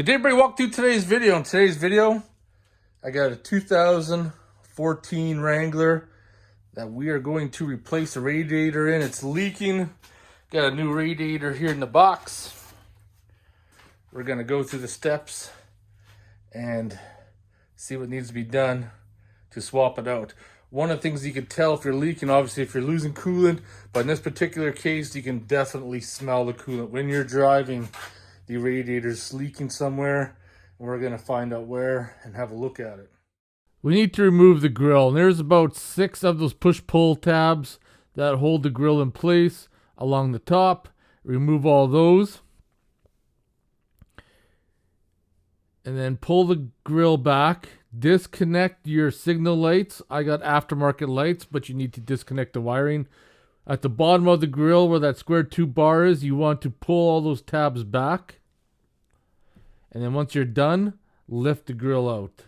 Could everybody walk through today's video? In today's video, I got a 2014 Wrangler that we are going to replace the radiator in. It's leaking. Got a new radiator here in the box. We're gonna go through the steps and see what needs to be done to swap it out. One of the things you can tell if you're leaking, obviously if you're losing coolant, but in this particular case, you can definitely smell the coolant. When you're driving, the radiator's leaking somewhere, and we're gonna find out where and have a look at it. We need to remove the grill. And there's about 6 of those push-pull tabs that hold the grill in place along the top. Remove all those. And then pull the grill back. Disconnect your signal lights. I got aftermarket lights, but you need to disconnect the wiring. At the bottom of the grill where that square tube bar is, you want to pull all those tabs back. And then once you're done, lift the grill out.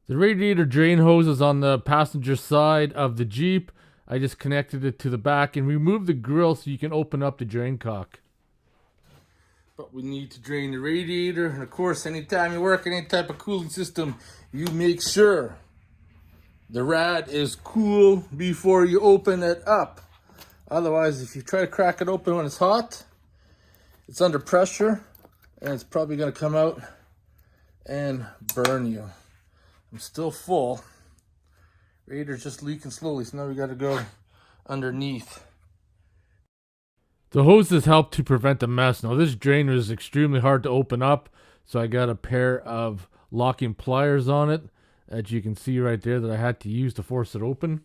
The radiator drain hose is on the passenger side of the Jeep. I just connected it to the back and removed the grill so you can open up the drain cock. But we need to drain the radiator. And of course, anytime you work any type of cooling system, you make sure the rad is cool before you open it up. Otherwise, if you try to crack it open when it's hot, it's under pressure and it's probably going to come out and burn you. I'm still full. Radiator's just leaking slowly, so now we got to go underneath. The hoses help to prevent the mess. Now this drainer is extremely hard to open up, so I got a pair of locking pliers on it that you can see right there that I had to use to force it open.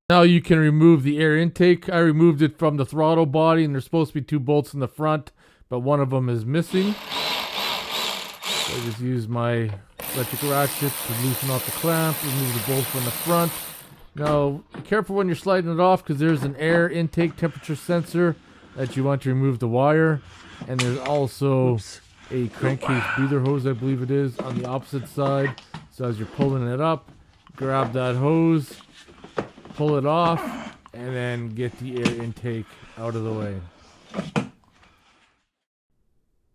Now you can remove the air intake. I removed it from the throttle body, and there's supposed to be 2 bolts in the front, but one of them is missing. So I just use my electric ratchet to loosen off the clamp, remove the bolt from the front. Now be careful when you're sliding it off, because there's an air intake temperature sensor that you want to remove the wire, and there's also a crankcase breather hose, I believe it is, on the opposite side. So as you're pulling it up, grab that hose, pull it off, and then get the air intake out of the way.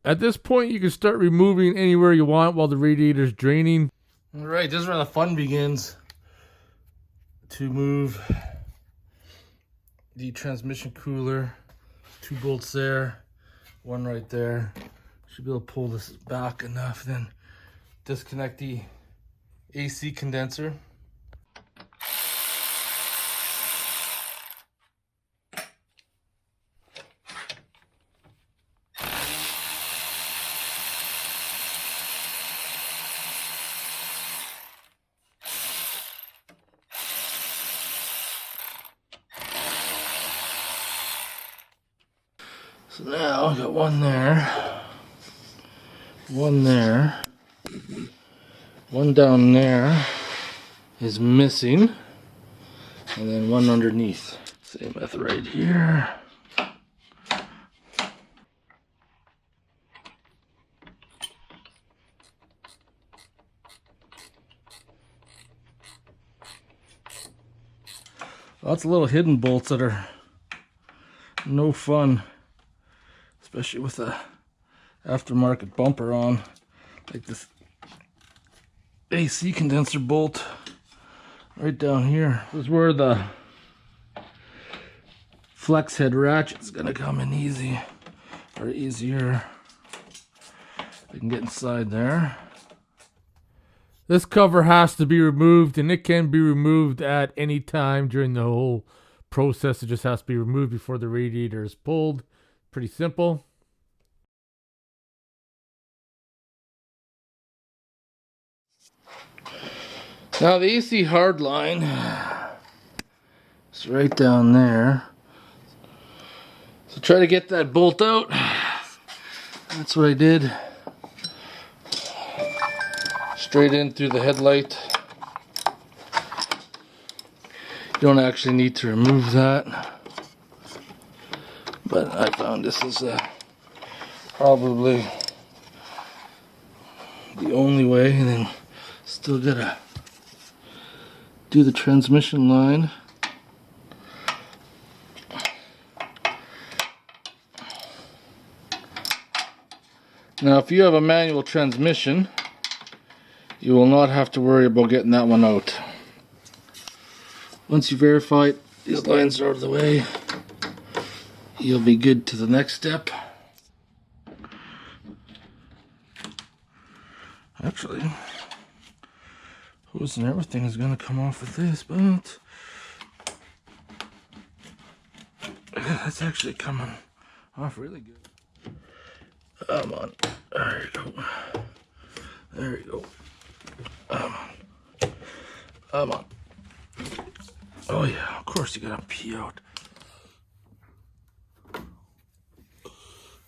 At this point, you can start removing anywhere you want while the radiator's draining. All right, this is where the fun begins. To move the transmission cooler, 2 bolts there, 1 right there. Should be able to pull this back enough, then disconnect the AC condenser. So now I got 1 there, 1 there, 1 down there is missing, and then 1 underneath. Same method right here. Lots of little hidden bolts that are no fun. Especially with the aftermarket bumper on, like this AC condenser bolt right down here. This is where the flex head ratchet's gonna come in easy, or easier. I can get inside there. This cover has to be removed, and it can be removed at any time during the whole process. It just has to be removed before the radiator is pulled. Pretty simple. Now the AC hard line is right down there. So try to get that bolt out. That's what I did. Straight in through the headlight. You don't actually need to remove that. But I found this is probably the only way, and then still gotta do the transmission line. Now, if you have a manual transmission, you will not have to worry about getting that one out. Once you verify these lines are out of the way, you'll be good to the next step. Actually, hose and everything is going to come off with this, but that's actually coming off really good. Come on. There you go. There you go. Come on. Come on. Oh yeah, of course you gotta pee out.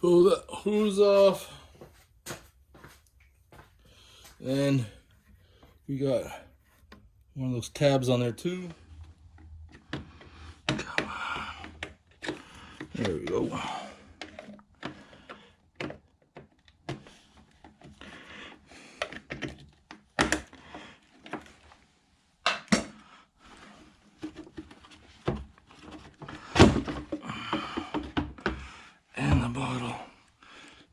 Pull that hose off. And we got one of those tabs on there too. Come on. There we go. And the bottle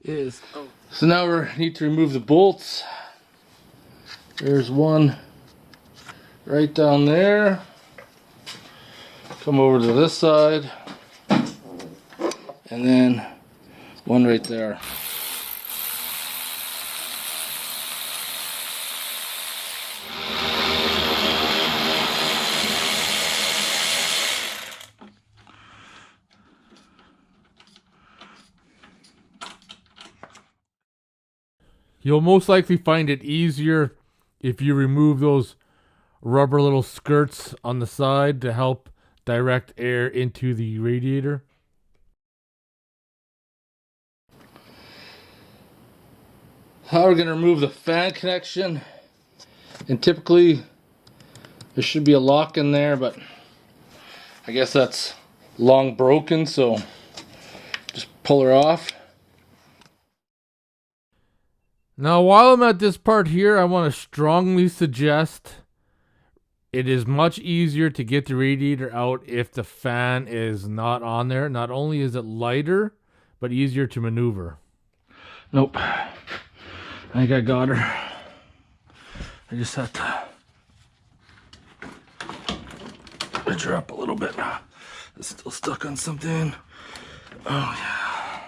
is out. So now we need to remove the bolts. There's one right down there. Come over to this side. And then one right there. You'll most likely find it easier if you remove those rubber little skirts on the side to help direct air into the radiator. Now we're going to remove the fan connection. And typically there should be a lock in there, but I guess that's long broken, so just pull her off. Now, while I'm at this part here, I want to strongly suggest it is much easier to get the radiator out if the fan is not on there. Not only is it lighter, but easier to maneuver. Nope. I think I got her. I just have to pitch her up a little bit. It's still stuck on something. Oh, yeah.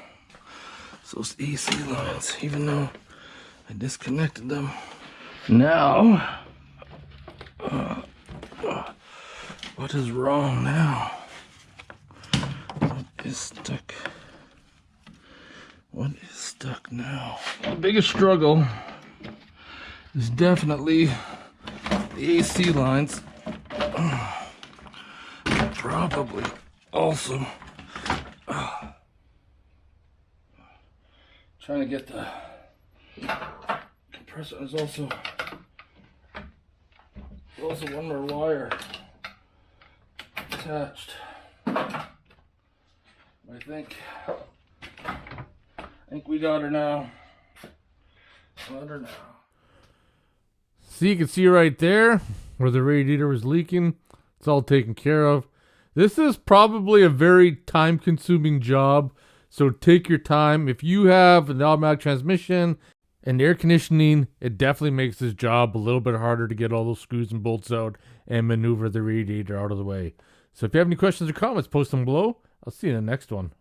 So those AC lines, even though I disconnected them. Now, what is wrong now? What is stuck? What is stuck now? The biggest struggle is definitely the AC lines. Probably also trying to get the compressor. There's also one more wire attached. I think we got her now. Got her now. So you can see right there where the radiator was leaking. It's all taken care of. This is probably a very time-consuming job, so take your time. If you have an automatic transmission and air conditioning, it definitely makes this job a little bit harder to get all those screws and bolts out and maneuver the radiator out of the way. So if you have any questions or comments, post them below. I'll see you in the next one.